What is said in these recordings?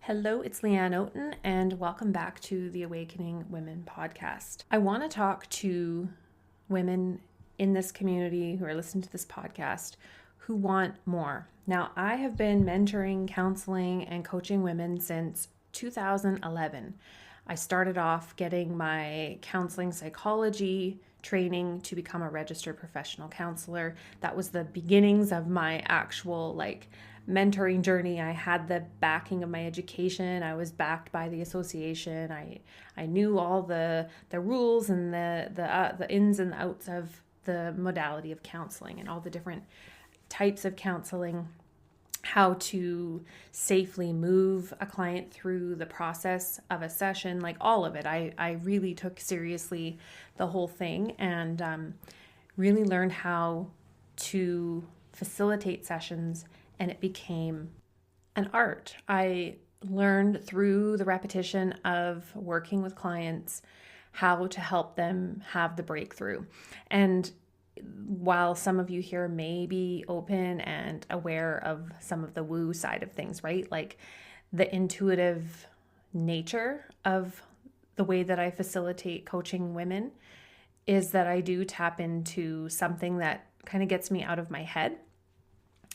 Hello, it's Leanne Oaten, and welcome back to the Awakening Women podcast. I want to talk to women in this community who are listening to this podcast who want more. Now, I have been mentoring, counseling, and coaching women since 2011. I started off getting my counseling psychology training to become a registered professional counselor. That was the beginnings of my actual mentoring journey. I had the backing of my education. I was backed by the association. I knew all the rules and the ins and outs of the modality of counseling and all the different types of counseling, how to safely move a client through the process of a session, like all of it. I really took seriously the whole thing and really learned how to facilitate sessions, and it became an art. I learned through the repetition of working with clients how to help them have the breakthrough. And while some of you here may be open and aware of some of the woo side of things, right? Like the intuitive nature of the way that I facilitate coaching women is that I do tap into something that kind of gets me out of my head.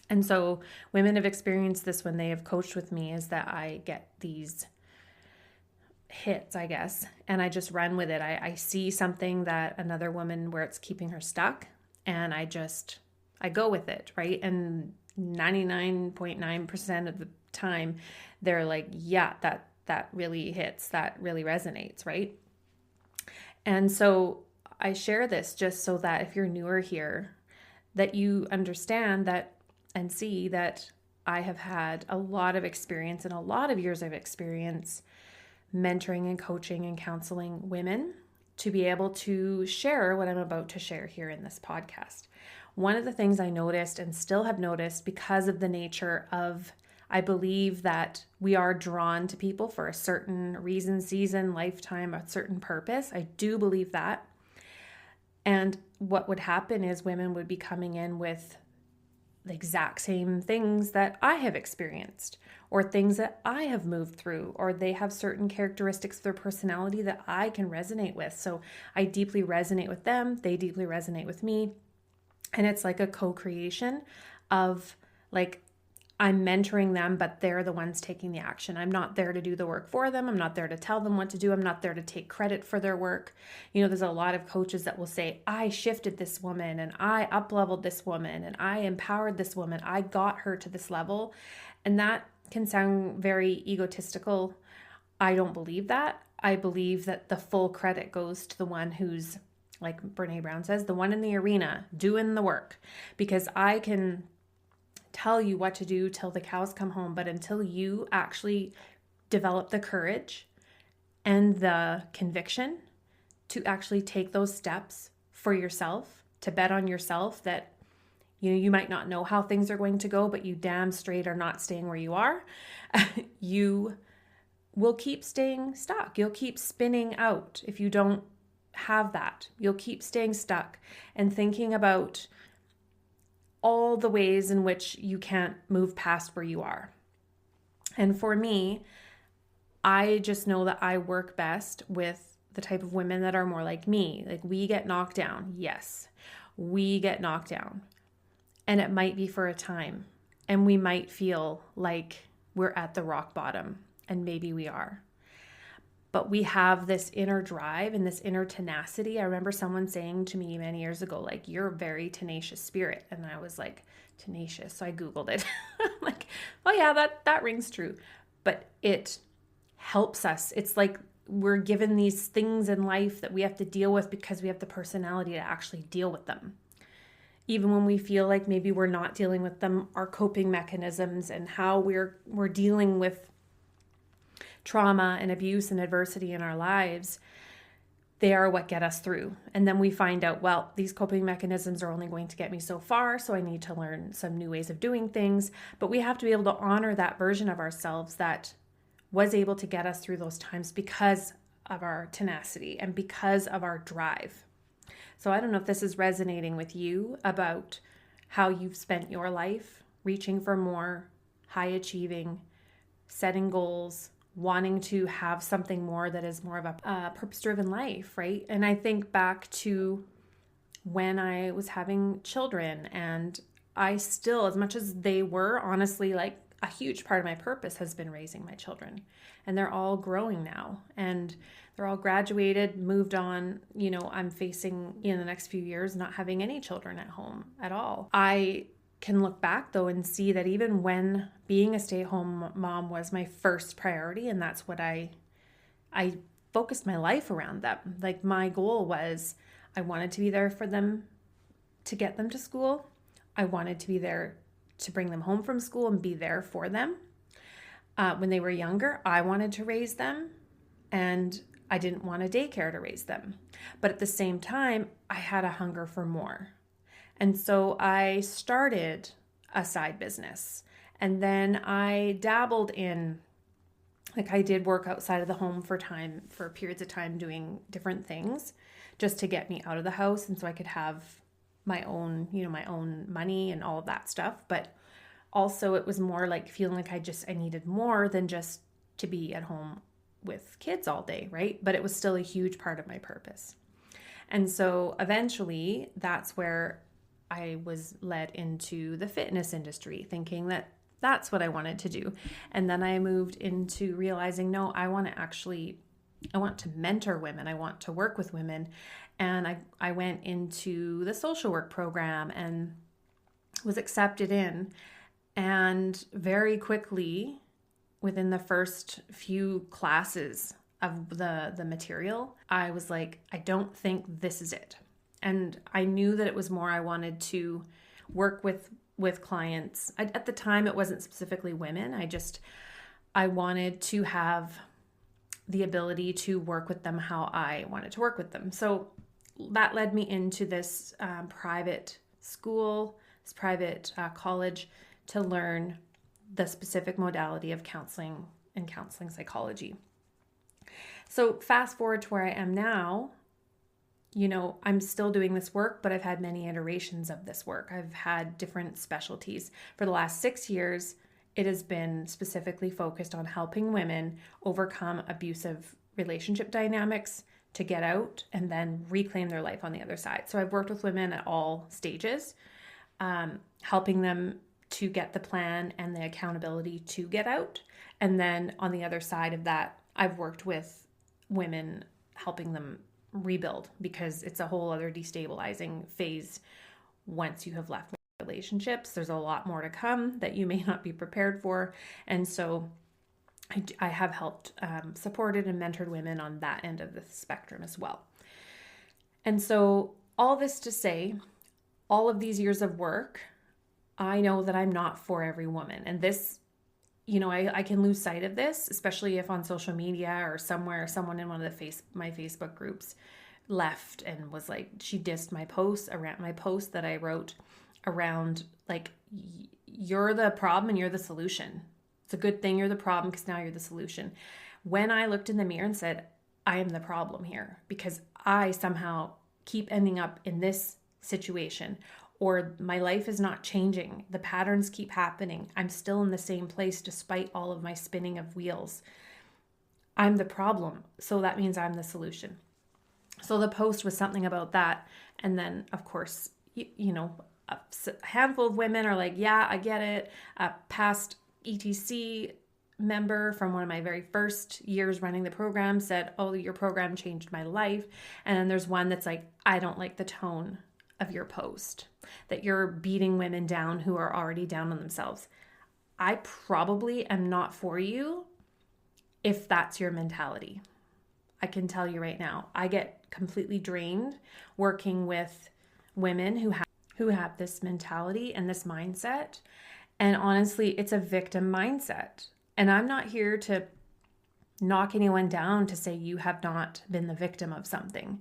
And so women have experienced this when they have coached with me, is that I get these hits, I guess, and I just run with it. I see something that another woman where it's keeping her stuck, and I go with it, right? And 99.9% of the time, they're like, yeah, that really hits, that really resonates, right? And so I share this just so that if you're newer here, that you understand that and see that I have had a lot of experience and a lot of years of experience mentoring and coaching and counseling women to be able to share what I'm about to share here in this podcast. One of the things I noticed and still have noticed, because of the nature of, I believe that we are drawn to people for a certain reason, season, lifetime, a certain purpose. I do believe that. And what would happen is women would be coming in with the exact same things that I have experienced, or things that I have moved through, or they have certain characteristics of their personality that I can resonate with. So I deeply resonate with them. They deeply resonate with me. And it's like a co-creation of I'm mentoring them, but they're the ones taking the action. I'm not there to do the work for them. I'm not there to tell them what to do. I'm not there to take credit for their work. There's a lot of coaches that will say, I shifted this woman and I up-leveled this woman and I empowered this woman. I got her to this level. And that can sound very egotistical. I don't believe that. I believe that the full credit goes to the one who's, like Brene Brown says, the one in the arena doing the work, because I can tell you what to do till the cows come home. But until you actually develop the courage and the conviction to actually take those steps for yourself, to bet on yourself that, you might not know how things are going to go, but you damn straight are not staying where you are, you will keep staying stuck. You'll keep spinning out if you don't have that. You'll keep staying stuck and thinking about all the ways in which you can't move past where you are. And for me, I just know that I work best with the type of women that are more like me. Like, we get knocked down. Yes, we get knocked down. And it might be for a time. And we might feel like we're at the rock bottom. And maybe we are. But we have this inner drive and this inner tenacity. I remember someone saying to me many years ago, you're a very tenacious spirit. And I was like, tenacious. So I Googled it. I'm like, oh yeah, that rings true. But it helps us. It's like we're given these things in life that we have to deal with because we have the personality to actually deal with them. Even when we feel like maybe we're not dealing with them, our coping mechanisms and how we're dealing with trauma and abuse and adversity in our lives, they are what get us through. And then we find out, well, these coping mechanisms are only going to get me so far, so I need to learn some new ways of doing things. But we have to be able to honor that version of ourselves that was able to get us through those times because of our tenacity and because of our drive. So I don't know if this is resonating with you about how you've spent your life reaching for more, high achieving, setting goals, wanting to have something more that is more of a purpose-driven life, right? And I think back to when I was having children, and I still, as much as they were, honestly, like a huge part of my purpose has been raising my children. And they're all growing now, and they're all graduated, moved on. You know, I'm facing in the next few years not having any children at home at all. I can look back though and see that even when being a stay-at-home mom was my first priority, and that's what I focused my life around them. Like, my goal was I wanted to be there for them, to get them to school. I wanted to be there to bring them home from school and be there for them. When they were younger, I wanted to raise them, and I didn't want a daycare to raise them. But at the same time, I had a hunger for more. And so I started a side business, and then I dabbled in, like, I did work outside of the home for periods of time, doing different things just to get me out of the house. And so I could have my own, my own money and all of that stuff. But also it was more like feeling like I needed more than just to be at home with kids all day, right? But it was still a huge part of my purpose. And so eventually that's where I was led into the fitness industry, thinking that that's what I wanted to do. And then I moved into realizing, no, I want to mentor women. I want to work with women. And I went into the social work program and was accepted in. And very quickly, within the first few classes of the material, I was like, I don't think this is it. And I knew that it was more I wanted to work with clients. At the time, it wasn't specifically women. I wanted to have the ability to work with them how I wanted to work with them. So that led me into this private school, this private college, to learn the specific modality of counseling and counseling psychology. So fast forward to where I am now. I'm still doing this work, but I've had many iterations of this work. I've had different specialties. For the last 6 years, it has been specifically focused on helping women overcome abusive relationship dynamics, to get out and then reclaim their life on the other side. So I've worked with women at all stages, helping them to get the plan and the accountability to get out. And then on the other side of that, I've worked with women, helping them rebuild, because it's a whole other destabilizing phase once you have left relationships. There's a lot more to come that you may not be prepared for. And so I have helped, supported and mentored women on that end of the spectrum as well. And so all this to say, all of these years of work, I know that I'm not for every woman. And this, I can lose sight of this, especially if on social media or somewhere, someone in one of my Facebook groups left and was like, she dissed my post that I wrote around, like, you're the problem and you're the solution. It's a good thing you're the problem, because now you're the solution. When I looked in the mirror and said, I am the problem here because I somehow keep ending up in this situation, or my life is not changing, the patterns keep happening, I'm still in the same place despite all of my spinning of wheels. I'm the problem, so that means I'm the solution. So the post was something about that. And then, of course, a handful of women are like, yeah, I get it. A past ETC member from one of my very first years running the program said, oh, your program changed my life. And then there's one that's like, I don't like the tone of your post, that you're beating women down who are already down on themselves. I probably am not for you if that's your mentality. I can tell you right now, I get completely drained working with women who have this mentality and this mindset. And honestly, it's a victim mindset. And I'm not here to knock anyone down to say you have not been the victim of something,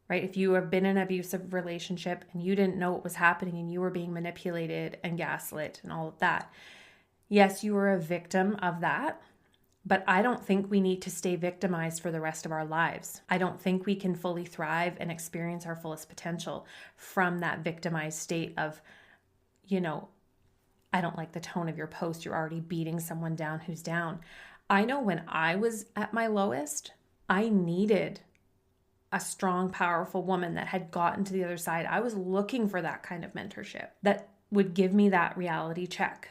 right? If you have been in an abusive relationship and you didn't know what was happening and you were being manipulated and gaslit and all of that, yes, you were a victim of that. But I don't think we need to stay victimized for the rest of our lives. I don't think we can fully thrive and experience our fullest potential from that victimized state of, I don't like the tone of your post. You're already beating someone down who's down. I know when I was at my lowest, I needed a strong, powerful woman that had gotten to the other side. I was looking for that kind of mentorship that would give me that reality check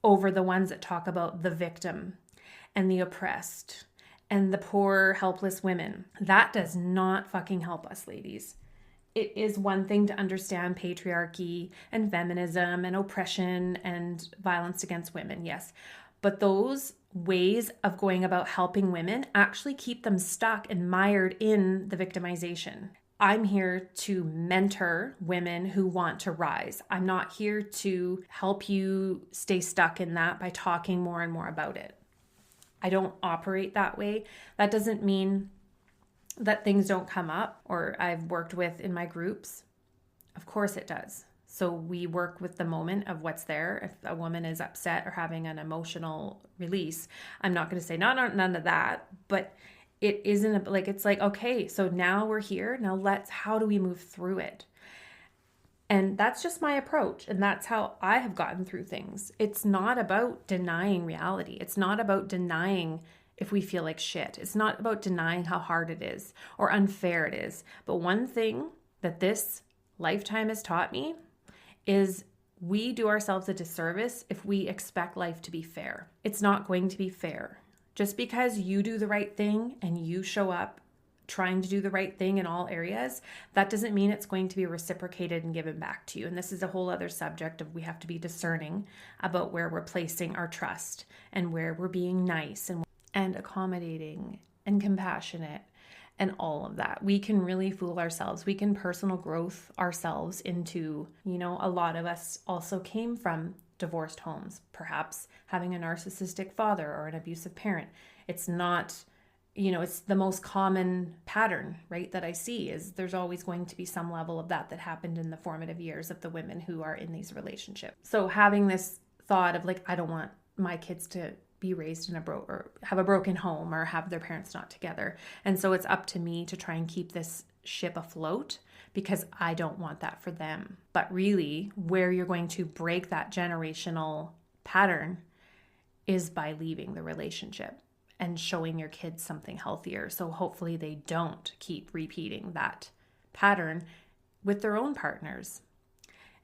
over the ones that talk about the victim and the oppressed and the poor, helpless women. That does not fucking help us, ladies. It is one thing to understand patriarchy and feminism and oppression and violence against women, yes. But those ways of going about helping women actually keep them stuck and mired in the victimization. I'm here to mentor women who want to rise. I'm not here to help you stay stuck in that by talking more and more about it. I don't operate that way. That doesn't mean that things don't come up or I've worked with in my groups. Of course it does. So we work with the moment of what's there. If a woman is upset or having an emotional release, I'm not going to say none of that, but it isn't like, it's like, okay, so now we're here. Now how do we move through it? And that's just my approach. And that's how I have gotten through things. It's not about denying reality. It's not about denying if we feel like shit. It's not about denying how hard it is or unfair it is. But one thing that this lifetime has taught me is we do ourselves a disservice if we expect life to be fair. It's not going to be fair. Just because you do the right thing and you show up trying to do the right thing in all areas, that doesn't mean it's going to be reciprocated and given back to you. And this is a whole other subject of we have to be discerning about where we're placing our trust and where we're being nice and accommodating and compassionate and all of that. We can really fool ourselves. We can personal growth ourselves into, a lot of us also came from divorced homes, perhaps having a narcissistic father or an abusive parent. It's not, it's the most common pattern, right, that I see is there's always going to be some level of that happened in the formative years of the women who are in these relationships. So having this thought of like, I don't want my kids to be raised in or have a broken home or have their parents not together. And so it's up to me to try and keep this ship afloat because I don't want that for them. But really, where you're going to break that generational pattern is by leaving the relationship and showing your kids something healthier. So hopefully they don't keep repeating that pattern with their own partners.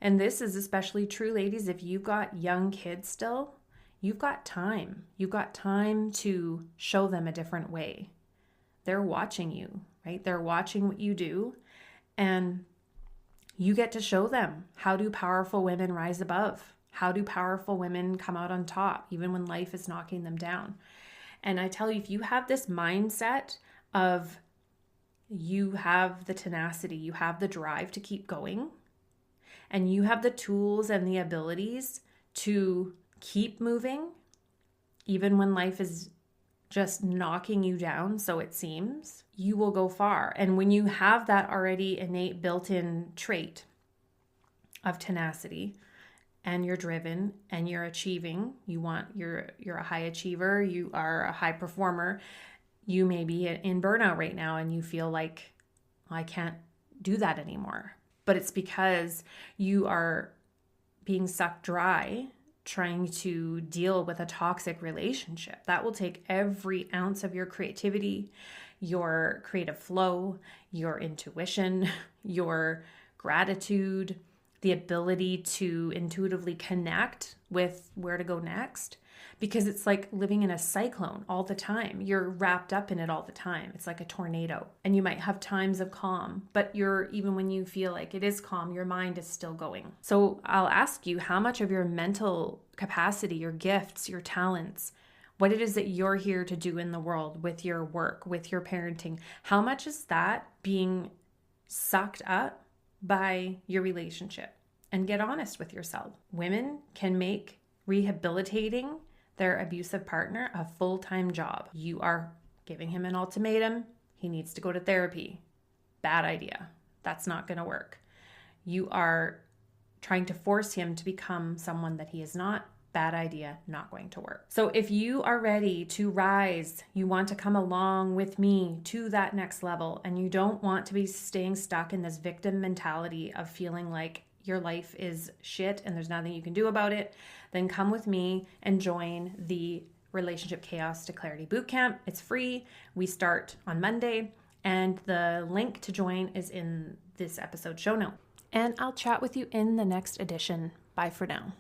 And this is especially true, ladies, if you've got young kids still. You've got time. You've got time to show them a different way. They're watching you, right? They're watching what you do, and you get to show them, how do powerful women rise above? How do powerful women come out on top, even when life is knocking them down? And I tell you, if you have this mindset of you have the tenacity, you have the drive to keep going, and you have the tools and the abilities to keep moving, even when life is just knocking you down, so it seems, you will go far. And when you have that already innate built-in trait of tenacity, and you're driven and you're achieving, you're a high achiever, you are a high performer, you may be in burnout right now and you feel like, I can't do that anymore. But it's because you are being sucked dry trying to deal with a toxic relationship. That will take every ounce of your creativity, your creative flow, your intuition, your gratitude, the ability to intuitively connect with where to go next, because it's like living in a cyclone all the time. You're wrapped up in it all the time. It's like a tornado, and you might have times of calm, but even when you feel like it is calm, your mind is still going. So I'll ask you, how much of your mental capacity, your gifts, your talents, what it is that you're here to do in the world with your work, with your parenting, how much is that being sucked up by your relationship? And get honest with yourself. Women can make rehabilitating their abusive partner a full-time job. You are giving him an ultimatum. He needs to go to therapy. Bad idea. That's not going to work. You are trying to force him to become someone that he is not. Bad idea, not going to work. So if you are ready to rise, you want to come along with me to that next level, and you don't want to be staying stuck in this victim mentality of feeling like your life is shit and there's nothing you can do about it, then come with me and join the Relationship Chaos to Clarity Bootcamp. It's free. We start on Monday, and the link to join is in this episode show note. And I'll chat with you in the next edition. Bye for now.